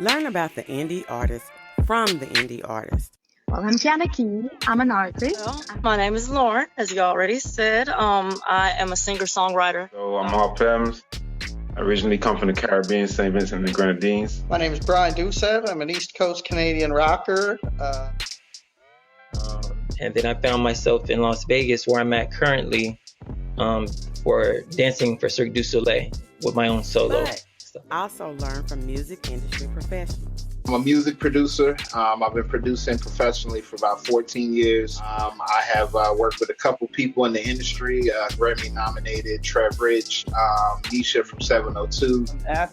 Learn about the indie artist from the indie artist. Well, I'm Janaki. I'm an artist. Well, my name is Lauren, as you already said. I am a singer-songwriter. So I'm Mark Pems. I originally come from the Caribbean, St. Vincent and the Grenadines. My name is Brian Doucette. I'm an East Coast Canadian rocker. And then I found myself in Las Vegas, where I'm at currently, for dancing for Cirque du Soleil with my own solo. But also learn from music industry professionals. I'm a music producer. I've been producing professionally for about 14 years. I have worked with a couple people in the industry, Grammy-nominated Trev Rich, Nisha from 702.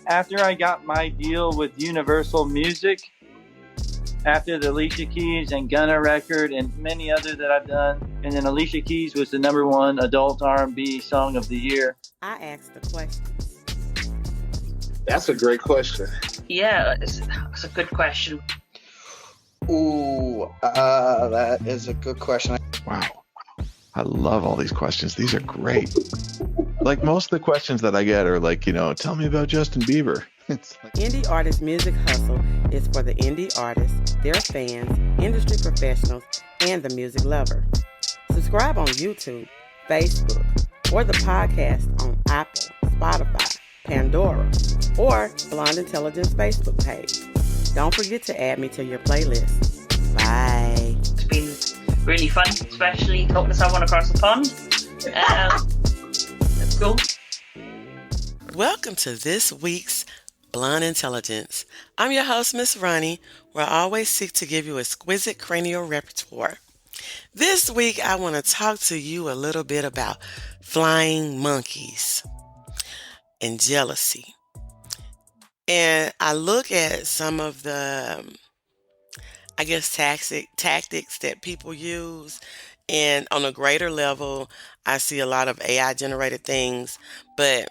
After I got my deal with Universal Music, after the Alicia Keys and Gunna record and many others that I've done, and then Alicia Keys was the #1 adult R&B song of the year. I asked the questions. That's a great question. Yeah, it's a good question. Ooh, that is a good question. Wow. I love all these questions. These are great. Like most of the questions that I get are like, tell me about Justin Bieber. It's like... Indie Artist Music Hustle is for the indie artists, their fans, industry professionals, and the music lover. Subscribe on YouTube, Facebook, or the podcast on Apple, Spotify, Pandora, or Blonde Intelligence Facebook page. Don't forget to add me to your playlist. Bye. It's been really fun, especially talking to someone across the pond. That's cool. Welcome to this week's Blonde Intelligence. I'm your host, Miss Roni, where I always seek to give you exquisite cranial repertoire. This week, I want to talk to you a little bit about flying monkeys and jealousy. And I look at some of the, tactics that people use. And on a greater level, I see a lot of AI generated things. But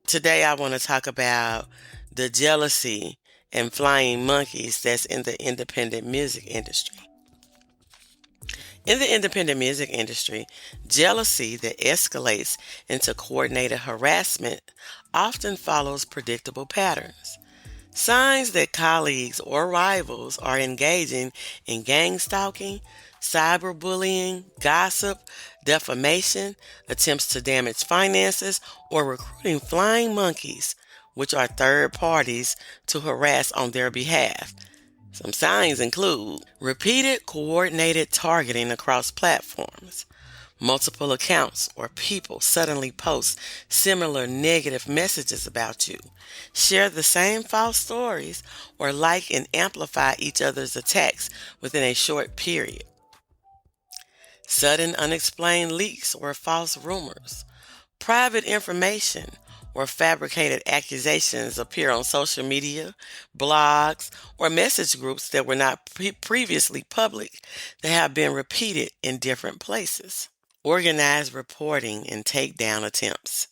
today I want to talk about the jealousy and flying monkeys that's in the independent music industry. In the independent music industry, jealousy that escalates into coordinated harassment often follows predictable patterns. Signs that colleagues or rivals are engaging in gang stalking, cyberbullying, gossip, defamation, attempts to damage finances, or recruiting flying monkeys, which are third parties, to harass on their behalf. Some signs include repeated coordinated targeting across platforms. Multiple accounts or people suddenly post similar negative messages about you, share the same false stories, or like and amplify each other's attacks within a short period. Sudden unexplained leaks or false rumors. Private information or fabricated accusations appear on social media, blogs, or message groups that were not previously public that have been repeated in different places. Organized reporting and takedown attempts.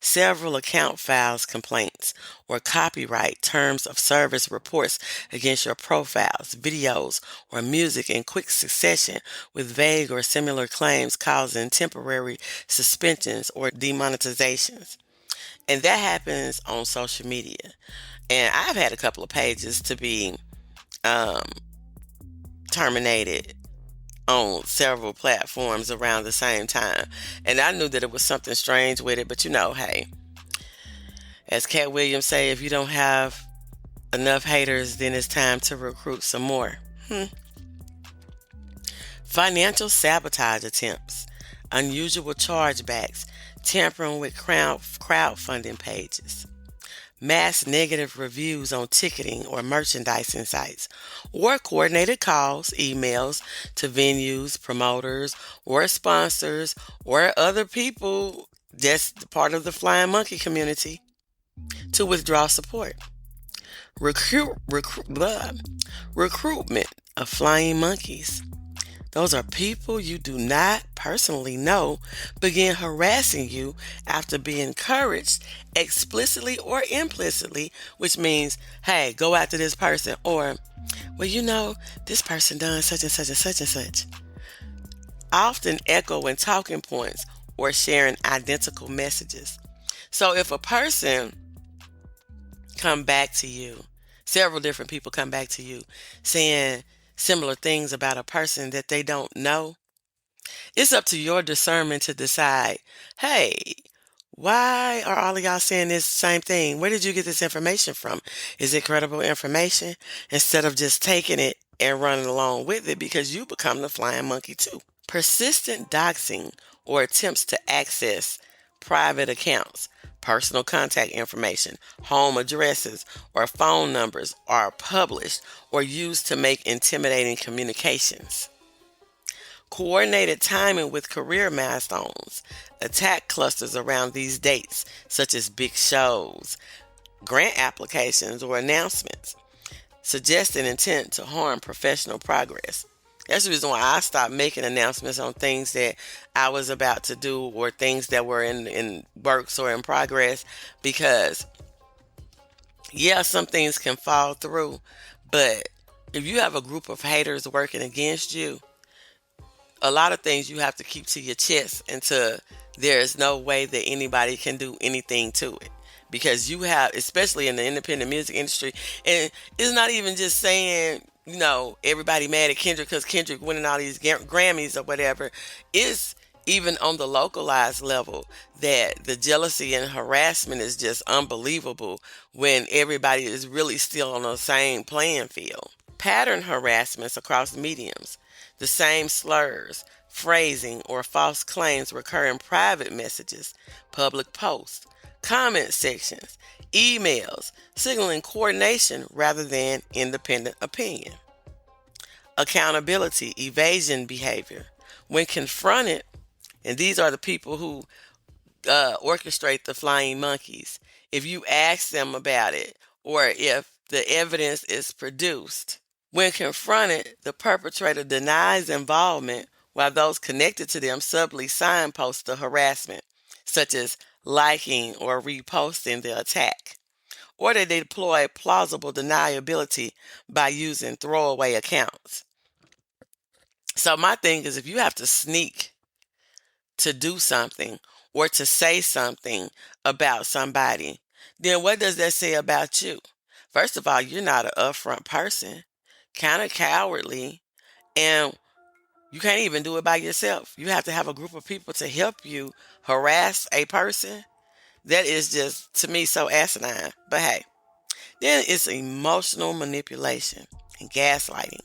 Several account files complaints or copyright terms of service reports against your profiles, videos, or music in quick succession with vague or similar claims causing temporary suspensions or demonetizations. And that happens on social media. And I've had a couple of pages to be terminated on several platforms around the same time. And I knew that it was something strange with it, but hey, as Cat Williams say, if you don't have enough haters, then it's time to recruit some more. Financial sabotage attempts, unusual chargebacks, tampering with crowdfunding pages, mass negative reviews on ticketing or merchandising sites, or coordinated calls, emails to venues, promoters, or sponsors, or other people that's part of the flying monkey community to withdraw support. Recruitment of flying monkeys. Those are people you do not personally know begin harassing you after being encouraged explicitly or implicitly, which means, hey, go after this person, or, well, this person done such and such and such and such. Often echoing talking points or sharing identical messages. So if a person come back to you several different people come back to you saying similar things about a person that they don't know, it's up to your discernment to decide, hey, why are all of y'all saying this same thing? Where did you get this information from? Is it credible information? Instead of just taking it and running along with it because you become the flying monkey too. Persistent doxing or attempts to access private accounts, personal contact information, home addresses, or phone numbers are published or used to make intimidating communications. Coordinated timing with career milestones, attack clusters around these dates, such as big shows, grant applications, or announcements, suggest an intent to harm professional progress. That's the reason why I stopped making announcements on things that I was about to do or things that were in works or in progress because, yeah, some things can fall through, but if you have a group of haters working against you, a lot of things you have to keep to your chest until there is no way that anybody can do anything to it. Because you have, especially in the independent music industry, and it's not even just saying, everybody mad at Kendrick because Kendrick winning all these Grammys or whatever. It's even on the localized level that the jealousy and harassment is just unbelievable when everybody is really still on the same playing field. Pattern harassments across mediums. The same slurs, phrasing, or false claims recur in private messages, public posts, comment sections, emails, signaling coordination rather than independent opinion. Accountability, evasion behavior. When confronted, and these are the people who orchestrate the flying monkeys, if you ask them about it or if the evidence is produced, when confronted, the perpetrator denies involvement while those connected to them subtly signpost the harassment, such as liking or reposting the attack, or they deploy plausible deniability by using throwaway accounts. So my thing is, if you have to sneak to do something or to say something about somebody, then what does that say about you? First of all, you're not an upfront person, kind of cowardly, and you can't even do it by yourself. You have to have a group of people to help you harass a person. That is just, to me, so asinine. But hey, then it's emotional manipulation and gaslighting.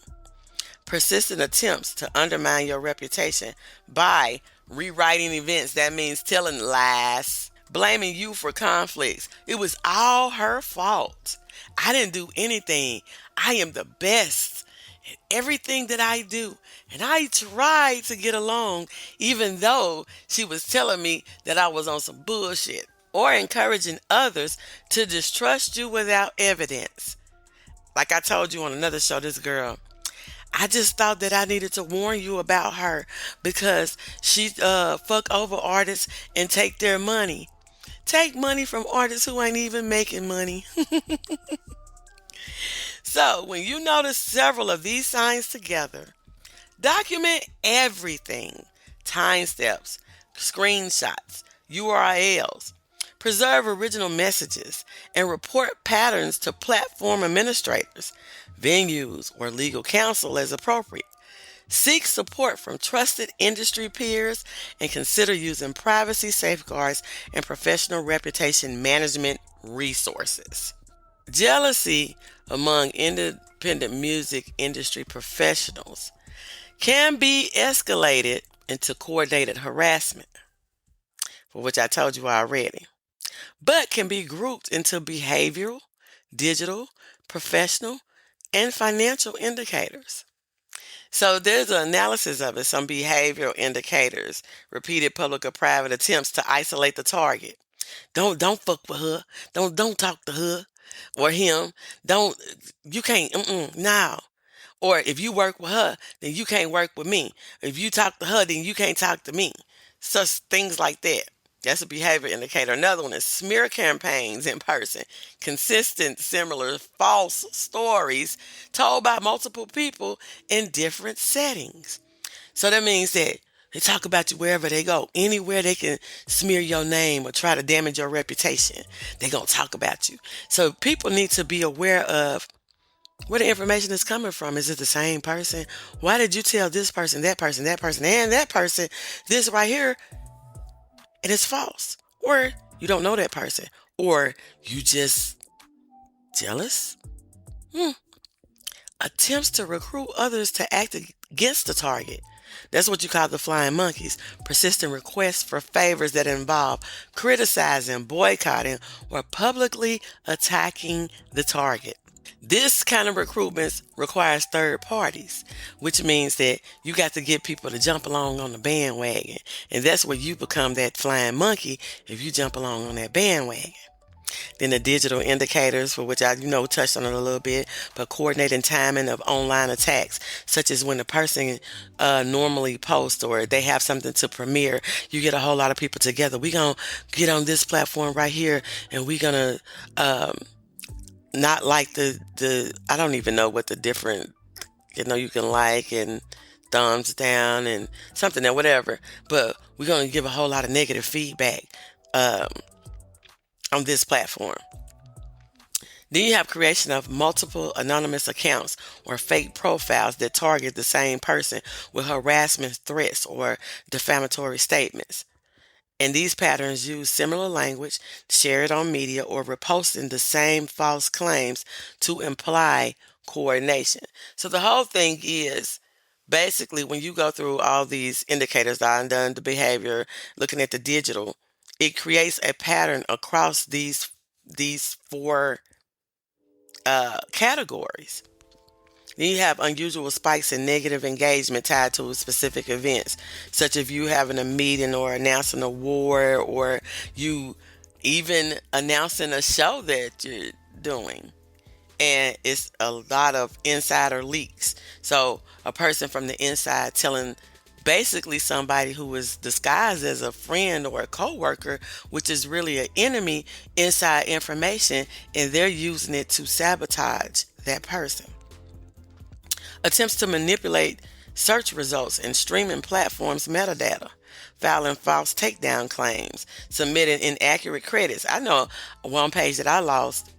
Persistent attempts to undermine your reputation by rewriting events. That means telling lies, blaming you for conflicts. It was all her fault. I didn't do anything. I am the best at everything that I do. And I tried to get along even though she was telling me that I was on some bullshit. Or encouraging others to distrust you without evidence. Like I told you on another show, this girl, I just thought that I needed to warn you about her because she fuck over artists and take their money. Take money from artists who ain't even making money. So when you notice several of these signs together, document everything. Time steps, screenshots, URLs. Preserve original messages and report patterns to platform administrators, venues, or legal counsel as appropriate. Seek support from trusted industry peers and consider using privacy safeguards and professional reputation management resources. Jealousy among independent music industry professionals can be escalated into coordinated harassment, for which I told you already, but can be grouped into behavioral, digital, professional, and financial indicators. So there's an analysis of it, some behavioral indicators, repeated public or private attempts to isolate the target. Don't fuck with her. Don't talk to her or him. Don't you can't no. Or if you work with her, then you can't work with me. If you talk to her, then you can't talk to me. Such things like that. That's a behavior indicator. Another one is smear campaigns in person. Consistent, similar, false stories told by multiple people in different settings. So that means that They talk about you wherever they go. Anywhere they can smear your name or try to damage your reputation, they're going to talk about you. So people need to be aware of where the information is coming from. Is it the same person? Why did you tell this person, and that person, and that person this right here, and it's false? Or you don't know that person, or you just jealous? Attempts to recruit others to act against the target. That's what you call the flying monkeys. Persistent requests for favors that involve criticizing, boycotting, or publicly attacking the target. This kind of recruitment requires third parties, which means that you got to get people to jump along on the bandwagon. And that's where you become that flying monkey if you jump along on that bandwagon. Then the digital indicators, for which I, touched on it a little bit, but coordinating timing of online attacks, such as when the person normally posts or they have something to premiere, you get a whole lot of people together. We're going to get on this platform right here, and we're going to not like I don't even know what the different, you can like and thumbs down and something or whatever, but we're going to give a whole lot of negative feedback on this platform. Then you have creation of multiple anonymous accounts or fake profiles that target the same person with harassment threats or defamatory statements. And these patterns use similar language, share it on media, or reposting the same false claims to imply coordination. So the whole thing is basically when you go through all these indicators that I've done, the behavior, looking at the digital, it creates a pattern across these four categories. Then you have unusual spikes in negative engagement tied to specific events, such as you having a meeting or announcing an award, or you even announcing a show that you're doing. And it's a lot of insider leaks. So a person from the inside telling basically somebody who is disguised as a friend or a coworker, which is really an enemy, inside information, and they're using it to sabotage that person. Attempts to manipulate search results and streaming platforms' metadata, filing false takedown claims, submitting inaccurate credits. I know one page that I lost,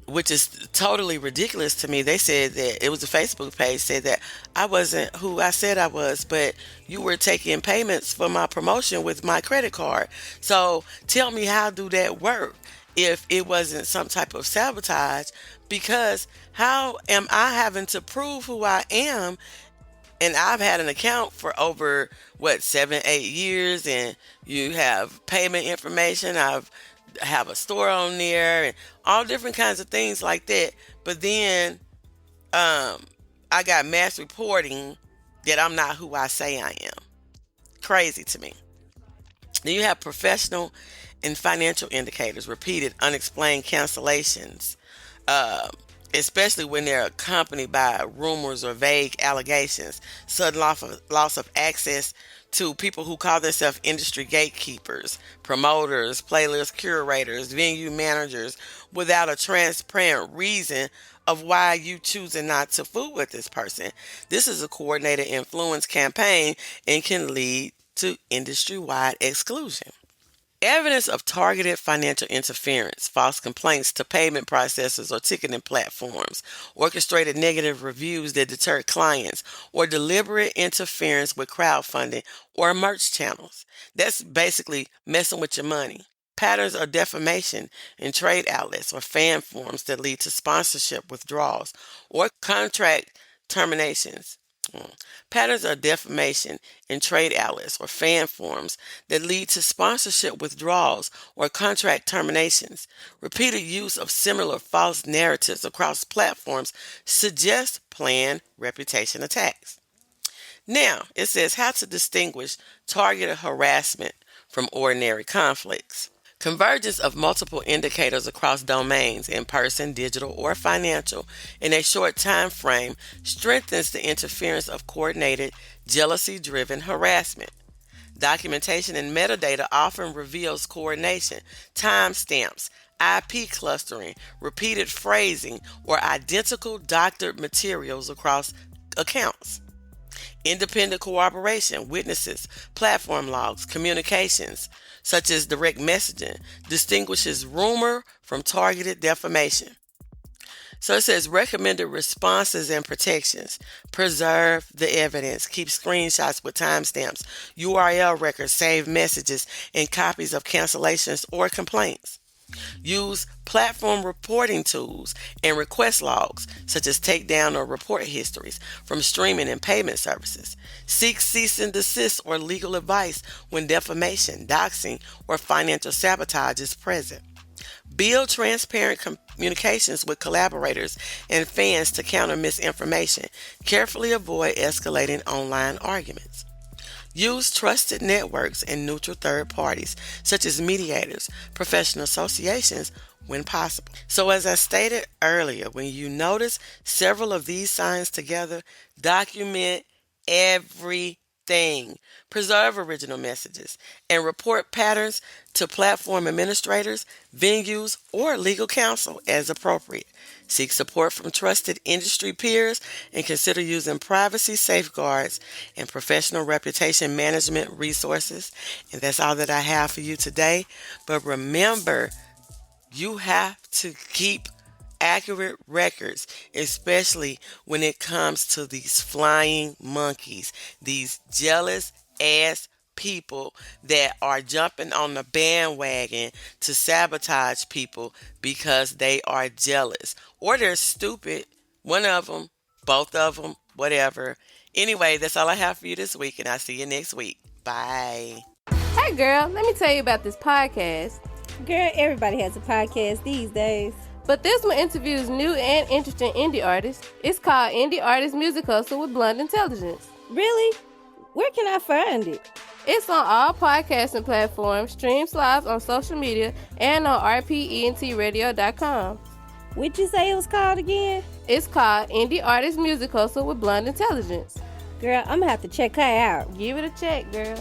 which is totally ridiculous to me. They said that it was a Facebook page, said that I wasn't who I said I was, but you were taking payments for my promotion with my credit card. So tell me, how do that work if it wasn't some type of sabotage? Because how am I having to prove who I am? And I've had an account for over 7-8 years, and you have payment information. I have a store on there and all different kinds of things like that. But then I got mass reporting that I'm not who I say I am. Crazy to me. Then you have professional and financial indicators, repeated unexplained cancellations, especially when they're accompanied by rumors or vague allegations, sudden loss of access to people who call themselves industry gatekeepers, promoters, playlist curators, venue managers, without a transparent reason of why you choosing not to fool with this person. This is a coordinated influence campaign and can lead to industry-wide exclusion. Evidence of targeted financial interference, false complaints to payment processors or ticketing platforms, orchestrated negative reviews that deter clients, or deliberate interference with crowdfunding or merch channels. That's basically messing with your money. Patterns of defamation in trade outlets or fan forums that lead to sponsorship withdrawals or contract terminations. Patterns of defamation in trade outlets or fan forums that lead to sponsorship withdrawals or contract terminations. Repeated use of similar false narratives across platforms suggests planned reputation attacks. Now, it says how to distinguish targeted harassment from ordinary conflicts. Convergence of multiple indicators across domains, in person, digital, or financial, in a short time frame strengthens the interference of coordinated, jealousy-driven harassment. Documentation and metadata often reveals coordination, timestamps, IP clustering, repeated phrasing, or identical doctored materials across accounts. Independent cooperation, witnesses, platform logs, communications, such as direct messaging, distinguishes rumor from targeted defamation. So it says recommended responses and protections. Preserve the evidence. Keep screenshots with timestamps, URL records, save messages, and copies of cancellations or complaints. Use platform reporting tools and request logs, such as takedown or report histories from streaming and payment services. Seek cease and desist or legal advice when defamation, doxing, or financial sabotage is present. Build transparent communications with collaborators and fans to counter misinformation. Carefully avoid escalating online arguments. Use trusted networks and neutral third parties, such as mediators, professional associations, when possible. So as I stated earlier, when you notice several of these signs together, document everything. Preserve original messages and report patterns to platform administrators, venues, or legal counsel as appropriate. Seek support from trusted industry peers and consider using privacy safeguards and professional reputation management resources. And that's all that I have for you today. But remember, you have to keep accurate records, especially when it comes to these flying monkeys, these jealous ass people that are jumping on the bandwagon to sabotage people because they are jealous or they're stupid. One of them, both of them, whatever. Anyway, that's all I have for you this week, and I'll see you next week. Bye. Hey girl, let me tell you about this podcast. Girl, everybody has a podcast these days. But this one interviews new and interesting indie artists. It's called Indie Artist Music Hustle with Blunt Intelligence. Really? Where can I find it? It's on all podcasting platforms, streams live on social media, and on rpentradio.com. What'd you say it was called again? It's called Indie Artist Music Hustle with Blunt Intelligence. Girl, I'm gonna have to check her out. Give it a check, girl.